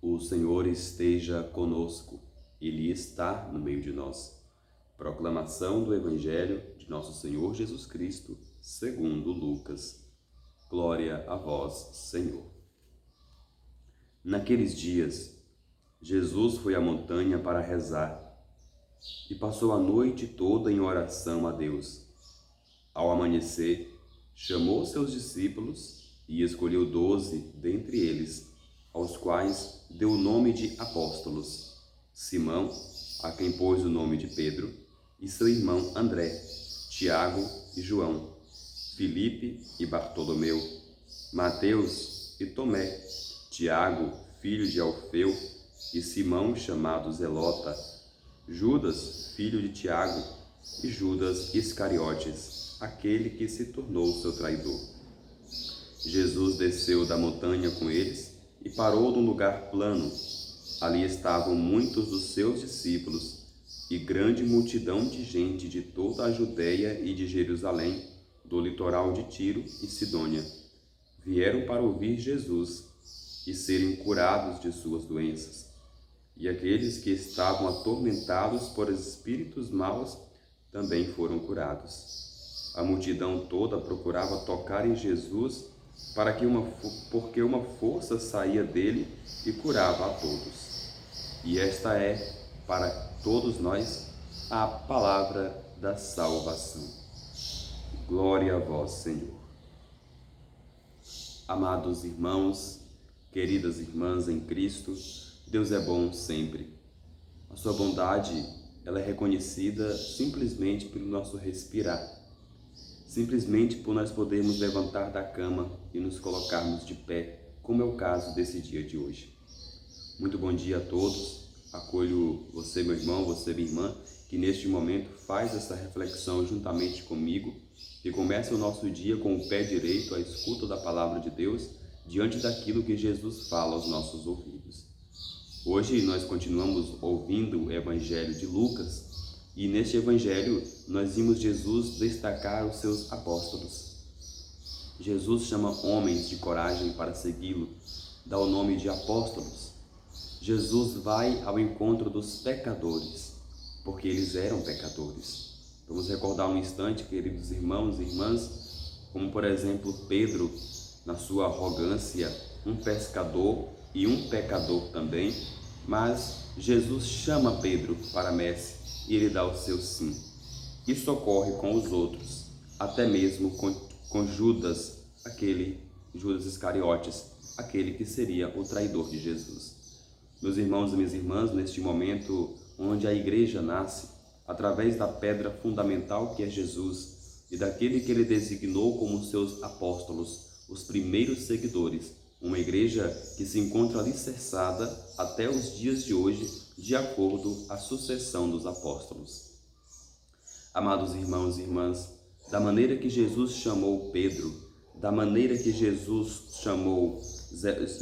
O Senhor esteja conosco, Ele está no meio de nós. Proclamação do Evangelho de Nosso Senhor Jesus Cristo, segundo Lucas. Glória a vós, Senhor. Naqueles dias, Jesus foi à montanha para rezar e passou a noite toda em oração a Deus. Ao amanhecer, chamou seus discípulos e escolheu 12 dentre eles, aos quais deu o nome de apóstolos: Simão, a quem pôs o nome de Pedro, e seu irmão André, Tiago e João, Filipe e Bartolomeu, Mateus e Tomé, Tiago, filho de Alfeu, e Simão, chamado Zelota, Judas, filho de Tiago, e Judas Iscariotes, aquele que se tornou seu traidor. Jesus desceu da montanha com eles e parou num lugar plano. Ali estavam muitos dos seus discípulos e grande multidão de gente de toda a Judeia e de Jerusalém, do litoral de Tiro e Sidônia. Vieram para ouvir Jesus e serem curados de suas doenças. E aqueles que estavam atormentados por espíritos maus também foram curados. A multidão toda procurava tocar em Jesus, porque uma força saía dele e curava a todos. E esta é, para todos nós, a palavra da salvação. Glória a vós, Senhor. Amados irmãos, queridas irmãs em Cristo, Deus é bom sempre. A sua bondade, ela é reconhecida simplesmente pelo nosso respirar. Simplesmente por nós podermos levantar da cama e nos colocarmos de pé, como é o caso desse dia de hoje. Muito bom dia a todos. Acolho você, meu irmão, você, minha irmã, que neste momento faz essa reflexão juntamente comigo e começa o nosso dia com o pé direito à escuta da palavra de Deus, diante daquilo que Jesus fala aos nossos ouvidos. Hoje nós continuamos ouvindo o Evangelho de Lucas, e neste Evangelho nós vimos Jesus destacar os seus apóstolos. Jesus chama homens de coragem para segui-lo, dá o nome de apóstolos. Jesus vai ao encontro dos pecadores, porque eles eram pecadores. Vamos recordar um instante, queridos irmãos e irmãs, como por exemplo Pedro, na sua arrogância, um pescador e um pecador também, mas Jesus chama Pedro para a messe e ele dá o seu sim. Isso ocorre com os outros, até mesmo com Judas, Judas Iscariotes, aquele que seria o traidor de Jesus. Meus irmãos e minhas irmãs, neste momento onde a igreja nasce, através da pedra fundamental que é Jesus e daquele que ele designou como seus apóstolos, os primeiros seguidores, uma igreja que se encontra alicerçada até os dias de hoje, de acordo à sucessão dos apóstolos. Amados irmãos e irmãs, da maneira que Jesus chamou Pedro, da maneira que Jesus chamou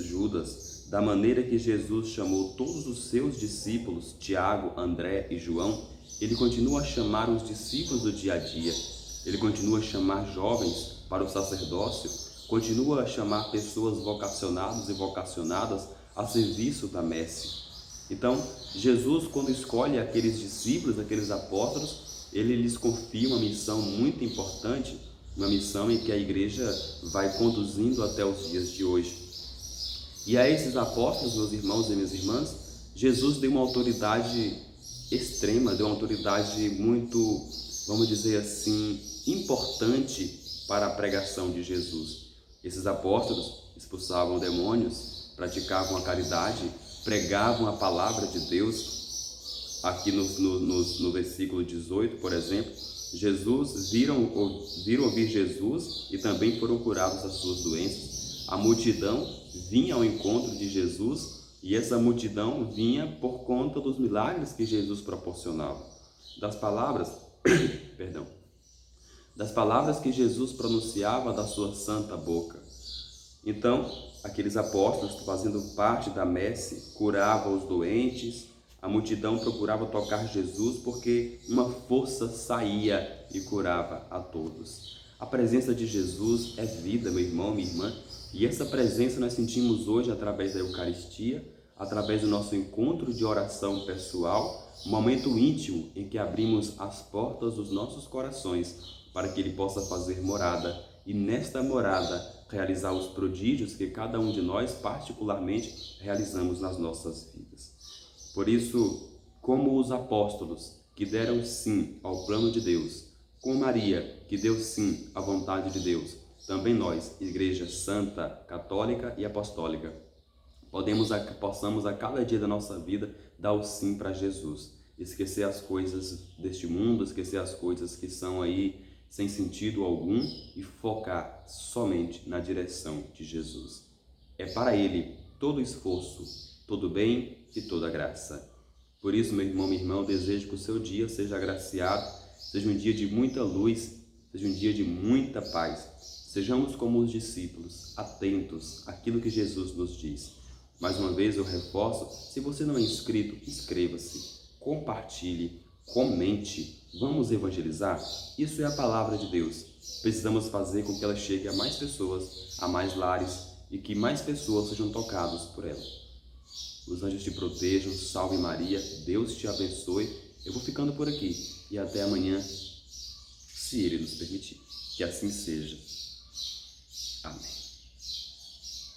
Judas, da maneira que Jesus chamou todos os seus discípulos, Tiago, André e João, ele continua a chamar os discípulos do dia a dia, ele continua a chamar jovens para o sacerdócio, continua a chamar pessoas vocacionadas e vocacionadas a serviço da messe. Então, Jesus, quando escolhe aqueles discípulos, aqueles apóstolos, ele lhes confia uma missão muito importante, uma missão em que a igreja vai conduzindo até os dias de hoje. E a esses apóstolos, meus irmãos e minhas irmãs, Jesus deu uma autoridade extrema, deu uma autoridade muito, vamos dizer assim, importante para a pregação de Jesus. Esses apóstolos expulsavam demônios, praticavam a caridade, pregavam a palavra de Deus. Aqui no versículo 18, por exemplo, viram ouvir Jesus e também foram curados das suas doenças. A multidão vinha ao encontro de Jesus e essa multidão vinha por conta dos milagres que Jesus proporcionava. Das palavras que Jesus pronunciava da sua santa boca. Então, aqueles apóstolos, fazendo parte da messe, curavam os doentes, a multidão procurava tocar Jesus porque uma força saía e curava a todos. A presença de Jesus é vida, meu irmão, minha irmã, e essa presença nós sentimos hoje através da Eucaristia, através do nosso encontro de oração pessoal, um momento íntimo em que abrimos as portas dos nossos corações para que Ele possa fazer morada e nesta morada realizar os prodígios que cada um de nós particularmente realizamos nas nossas vidas. Por isso, como os apóstolos que deram sim ao plano de Deus, com Maria que deu sim à vontade de Deus, também nós, Igreja Santa, Católica e Apostólica, possamos a cada dia da nossa vida dar o sim para Jesus. Esquecer as coisas deste mundo, esquecer as coisas que são aí sem sentido algum e focar somente na direção de Jesus. É para Ele todo esforço, todo bem e toda graça. Por isso, meu irmão, minha irmã, eu desejo que o seu dia seja agraciado, seja um dia de muita luz, seja um dia de muita paz. Sejamos como os discípulos, atentos àquilo que Jesus nos diz. Mais uma vez eu reforço, se você não é inscrito, inscreva-se, compartilhe, comente, vamos evangelizar? Isso é a palavra de Deus. Precisamos fazer com que ela chegue a mais pessoas, a mais lares e que mais pessoas sejam tocadas por ela. Os anjos te protejam, salve Maria, Deus te abençoe. Eu vou ficando por aqui e até amanhã, se Ele nos permitir. Que assim seja. Amém.